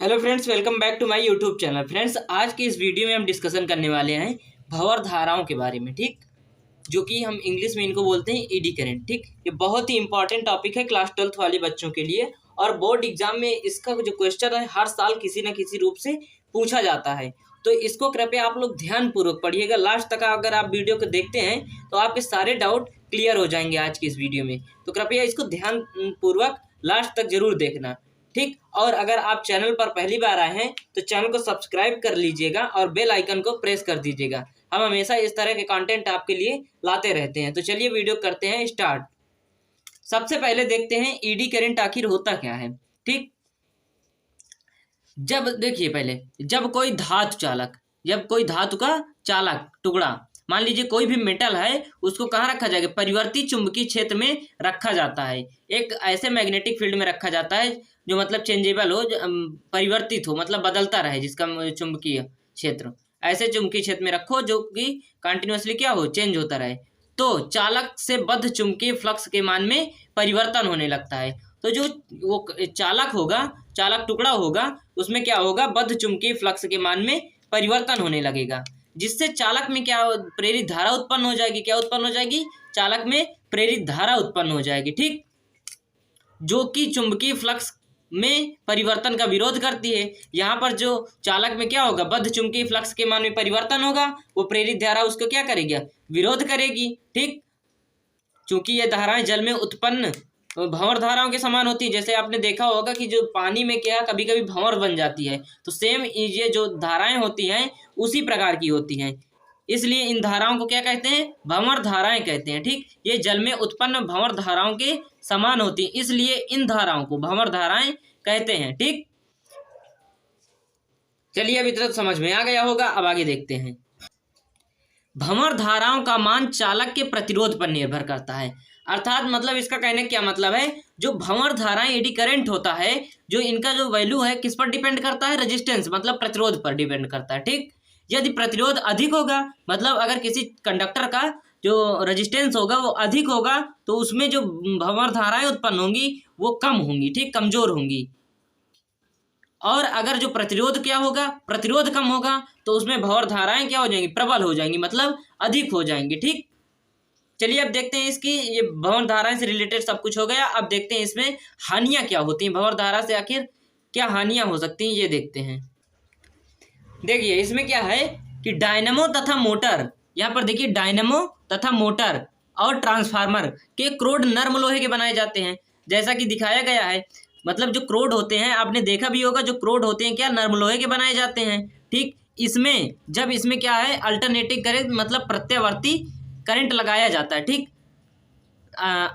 Hello friends, welcome back to my YouTube channel. Friends, आज की इस वीडियो में हम डिस्कशन करने वाले हैं भंवर धाराओं के बारे में। ठीक, जो कि हम इंग्लिश में इनको बोलते हैं ईडी करंट। ठीक, ये बहुत ही इंपॉर्टेंट टॉपिक है क्लास 12th वाले बच्चों के लिए, और बोर्ड एग्जाम में इसका जो क्वेश्चन है हर साल किसी न किसी रूप से पूछा जाता है। तो इसको कृपया आप लोग ध्यानपूर्वक पढ़िएगा। लास्ट तक अगर आप वीडियो को देखते हैं तो आपके सारे डाउट क्लियर हो जाएंगे आज की इस वीडियो में। तो कृपया इसको ध्यानपूर्वक लास्ट तक जरूर देखना। ठीक, और अगर आप चैनल पर पहली बार आए हैं तो चैनल को सब्सक्राइब कर लीजिएगा और बेल आइकन को प्रेस कर दीजिएगा। हम हमेशा इस तरह के कंटेंट आपके लिए लाते रहते हैं। तो चलिए वीडियो करते हैं स्टार्ट। सबसे पहले देखते हैं ईडी करंट आखिर होता क्या है। ठीक, जब देखिए पहले, जब कोई धातु का चालक टुकड़ा, मान लीजिए कोई भी मेटल है, उसको कहाँ रखा जाएगा? परिवर्ती चुंबकीय क्षेत्र में रखा जाता है। एक ऐसे मैग्नेटिक फील्ड में रखा जाता है जो मतलब चेंजेबल हो, परिवर्तित हो, मतलब बदलता रहे, जिसका चुंबकीय क्षेत्र, ऐसे चुंबकीय क्षेत्र में रखो जो कि कंटिन्यूअसली क्या हो, चेंज होता रहे। तो चालक से बद्ध चुंबकीय फ्लक्स के मान में परिवर्तन होने लगता है। तो जो वो चालक होगा, चालक टुकड़ा होगा, उसमें क्या होगा? बद्ध चुंबकीय फ्लक्स के मान में परिवर्तन होने लगेगा, जिससे चालक में क्या प्रेरित धारा उत्पन्न हो जाएगी। क्या उत्पन्न हो जाएगी? चालक में प्रेरित धारा उत्पन्न हो जाएगी। ठीक, जो कि चुंबकीय फ्लक्स में परिवर्तन का विरोध करती है। यहाँ पर जो चालक में क्या होगा? बद्ध चुंबकीय फ्लक्स के मान में परिवर्तन होगा, वो प्रेरित धारा उसको क्या करेगी? विरोध करेगी। ठीक, चूंकि ये धाराएं जल में उत्पन्न भंवर धाराओं के समान होती है। जैसे आपने देखा होगा कि जो पानी में क्या कभी कभी भंवर बन जाती है, तो सेम ये जो धाराएं होती हैं उसी प्रकार की होती हैं। इसलिए इन धाराओं को क्या कहते हैं? भंवर धाराएं कहते हैं। ठीक, ये जल में उत्पन्न भंवर धाराओं के समान होती हैं, इसलिए इन धाराओं को भंवर धाराएं कहते हैं। ठीक, चलिए अभी तक समझ में आ गया होगा। अब आगे देखते हैं। भंवर धाराओं का मान चालक के प्रतिरोध पर निर्भर करता है। अर्थात मतलब इसका कहने का क्या मतलब है? जो भंवर धाराएं एडी करंट होता है, जो इनका जो वैल्यू है किस पर डिपेंड करता है? रेजिस्टेंस, मतलब प्रतिरोध पर डिपेंड करता है। ठीक, यदि प्रतिरोध अधिक होगा, मतलब अगर किसी कंडक्टर का जो रेजिस्टेंस होगा वो अधिक होगा, तो उसमें जो भंवर धाराएं उत्पन्न होंगी वो कम होंगी। ठीक, कमजोर होंगी। और अगर जो प्रतिरोध क्या होगा, प्रतिरोध कम होगा, तो उसमें भंवर धाराएं क्या हो जाएंगी? प्रबल हो जाएंगी, मतलब अधिक हो जाएंगी। ठीक, चलिए अब देखते हैं इसकी, ये भंवर धाराएं से रिलेटेड सब कुछ हो गया। अब देखते हैं इसमें हानियां क्या होती हैं, भंवर धारा से आखिर क्या हानियां हो सकती हैं, ये देखते हैं। देखिए इसमें क्या है कि डायनेमो तथा मोटर, यहाँ पर देखिए डायनेमो तथा मोटर और ट्रांसफार्मर के क्रोड नर्म लोहे के बनाए जाते हैं, जैसा कि दिखाया गया है। मतलब जो क्रोड होते हैं, आपने देखा भी होगा, जो क्रोड होते हैं क्या नर्म लोहे के बनाए जाते हैं। ठीक, इसमें जब इसमें क्या है, अल्टरनेटिंग करंट, मतलब प्रत्यावर्ती करंट लगाया जाता है। ठीक,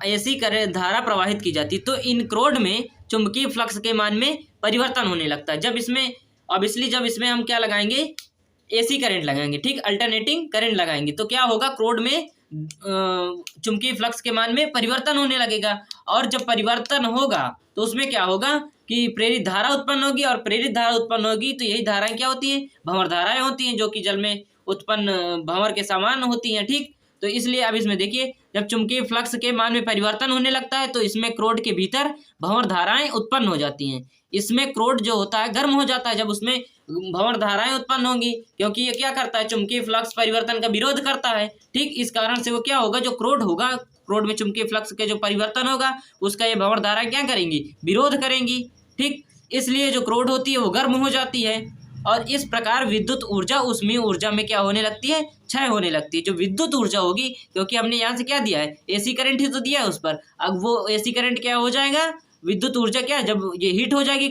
ऐसी करंट धारा प्रवाहित की जाती है, तो इन क्रोड में चुंबकीय फ्लक्स के मान में परिवर्तन होने लगता है। जब इसमें ऑब्वियसली जब इसमें हम क्या लगाएंगे? एसी करंट लगाएंगे। ठीक, अल्टरनेटिंग करंट लगाएंगे, तो क्या होगा? क्रोड में चुंबकीय फ्लक्स के मान में परिवर्तन होने लगेगा। और जब परिवर्तन होगा तो उसमें क्या होगा कि प्रेरित धारा उत्पन्न होगी, और प्रेरित धारा उत्पन्न होगी तो यही धाराएं क्या होती हैं? भंवर धाराएं होती हैं, जो कि जल में उत्पन्न भंवर के समान होती हैं। ठीक, तो इसलिए अब इसमें देखिए, जब चुंबकीय फ्लक्स के मान में परिवर्तन होने लगता है तो इसमें क्रोड के भीतर भंवर धाराएं उत्पन्न हो जाती हैं। इसमें क्रोड जो होता है गर्म हो जाता है जब उसमें भंवर धाराएं उत्पन्न होंगी, क्योंकि ये क्या करता है? चुंबकीय फ्लक्स परिवर्तन का विरोध करता है। ठीक, इस कारण से वो क्या होगा? जो क्रोड होगा, क्रोड में चुंबकीय फ्लक्स के जो परिवर्तन होगा उसका ये भंवर धाराएं क्या करेंगी? विरोध करेंगी। ठीक, इसलिए जो क्रोड होती है वो गर्म हो जाती है, और इस प्रकार विद्युत ऊर्जा ऊष्मीय ऊर्जा में क्या होने लगती है? क्षय होने लगती है। जो विद्युत ऊर्जा होगी, क्योंकि हमने यहाँ से क्या दिया है? एसी करंट ही तो दिया है उस पर। अब वो एसी करंट क्या हो जाएगा? विद्युत ऊर्जा क्या, जब ये हीट हो जाएगी,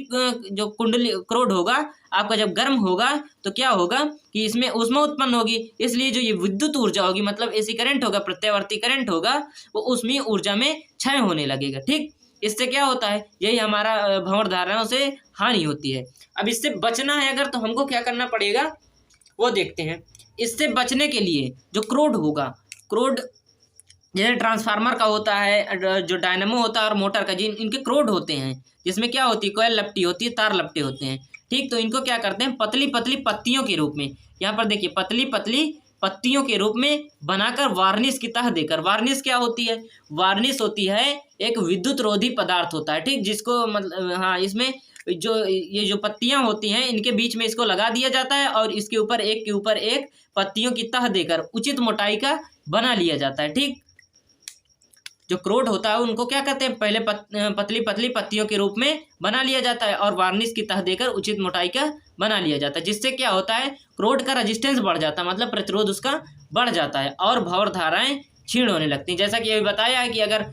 जो कुंडली क्रोड होगा आपका जब गर्म होगा, तो क्या होगा कि इसमें ऊष्मा उत्पन्न होगी। इसलिए जो ये विद्युत ऊर्जा होगी, मतलब एसी करंट होगा, प्रत्यावर्ती करंट होगा, वो ऊष्मीय ऊर्जा में क्षय होने लगेगा। ठीक, इससे क्या होता है? यही हमारा भंवर धाराओं से हानि होती है। अब इससे बचना है अगर, तो हमको क्या करना पड़ेगा वो देखते हैं। इससे बचने के लिए जो क्रोड होगा, क्रोड जैसे ट्रांसफार्मर का होता है, जो डायनेमो होता है और मोटर का, जिन इनके क्रोड होते हैं, जिसमें क्या होती है? कोयल लपटी होती है, तार लपटे होते हैं। ठीक, तो इनको क्या करते हैं? पतली पतली पत्तियों के रूप में, यहाँ पर देखिए पतली पतली पत्तियों के रूप में बनाकर वार्निश की तह देकर, वार्निश क्या होती है? वार्निश होती है एक विद्युत रोधी पदार्थ होता है। ठीक, जिसको मतलब हाँ, इसमें जो ये जो पत्तियां होती हैं इनके बीच में इसको लगा दिया जाता है और इसके ऊपर एक पत्तियों की तह देकर उचित मोटाई का बना लिया जाता है। ठीक, जो क्रोड होता है उनको क्या कहते हैं, पहले पतली पतली पत्तियों के रूप में बना लिया जाता है और वार्निश की तह देकर उचित मोटाई का बना लिया जाता है, जिससे क्या होता है क्रोड का रेजिस्टेंस बढ़ जाता है, मतलब प्रतिरोध उसका बढ़ जाता है और भंवर धाराएं क्षीण होने लगती हैं। जैसा कि अभी बताया है कि अगर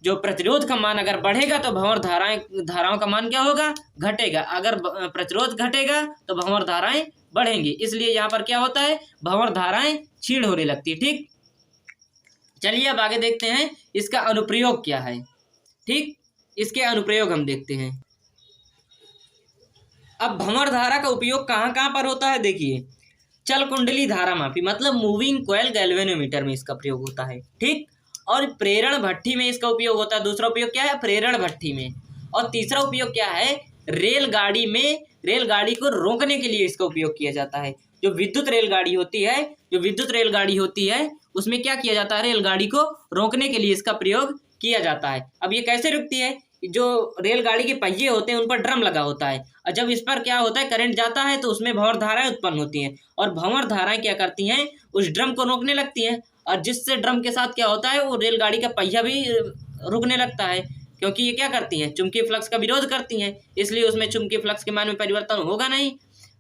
जो प्रतिरोध का मान अगर बढ़ेगा तो भंवर धाराओं का मान क्या होगा, घटेगा। अगर प्रतिरोध घटेगा तो भंवर धाराएं बढ़ेंगी, इसलिए यहाँ पर क्या होता है, भंवर धाराएं क्षीण होने लगती है। ठीक, चलिए अब आगे देखते हैं इसका अनुप्रयोग क्या है। ठीक, इसके अनुप्रयोग हम देखते हैं। अब भंवर धारा का उपयोग कहाँ कहाँ पर होता है, देखिए चल कुंडली धारा मापी मतलब मूविंग कॉइल गैल्वेनोमीटर में इसका प्रयोग होता है। ठीक, और प्रेरण भट्ठी में इसका उपयोग होता है। दूसरा उपयोग क्या है, प्रेरण भट्ठी में। और तीसरा उपयोग क्या है, रेलगाड़ी में रेलगाड़ी को रोकने के लिए इसका उपयोग किया जाता है। जो विद्युत रेलगाड़ी होती है उसमें क्या किया जाता है, रेलगाड़ी को रोकने के लिए इसका प्रयोग किया जाता है। अब ये कैसे रुकती है, जो रेलगाड़ी के पहिए होते हैं उन पर ड्रम लगा होता है और जब इस पर क्या होता है, करंट जाता है तो उसमें भंवर धाराएं उत्पन्न होती हैं और भंवर धाराएं क्या करती हैं, उस ड्रम को रोकने लगती हैं और जिससे ड्रम के साथ क्या होता है, वो रेलगाड़ी का पहिया भी रुकने लगता है, क्योंकि ये क्या करती हैं, चुंबकीय फ्लक्स का विरोध करती हैं, इसलिए उसमें चुंबकीय फ्लक्स के मान में परिवर्तन होगा नहीं।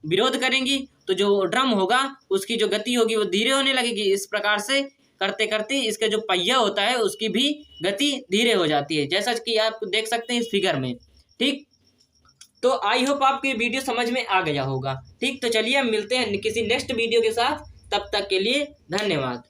विरोध करेंगी तो जो ड्रम होगा उसकी जो गति होगी वो धीरे होने लगेगी। इस प्रकार से करते करते इसका जो पहिया होता है उसकी भी गति धीरे हो जाती है, जैसा कि आप देख सकते हैं इस फिगर में। ठीक, तो आई होप आपको ये वीडियो समझ में आ गया होगा। ठीक, तो चलिए हम मिलते हैं किसी नेक्स्ट वीडियो के साथ, तब तक के लिए धन्यवाद।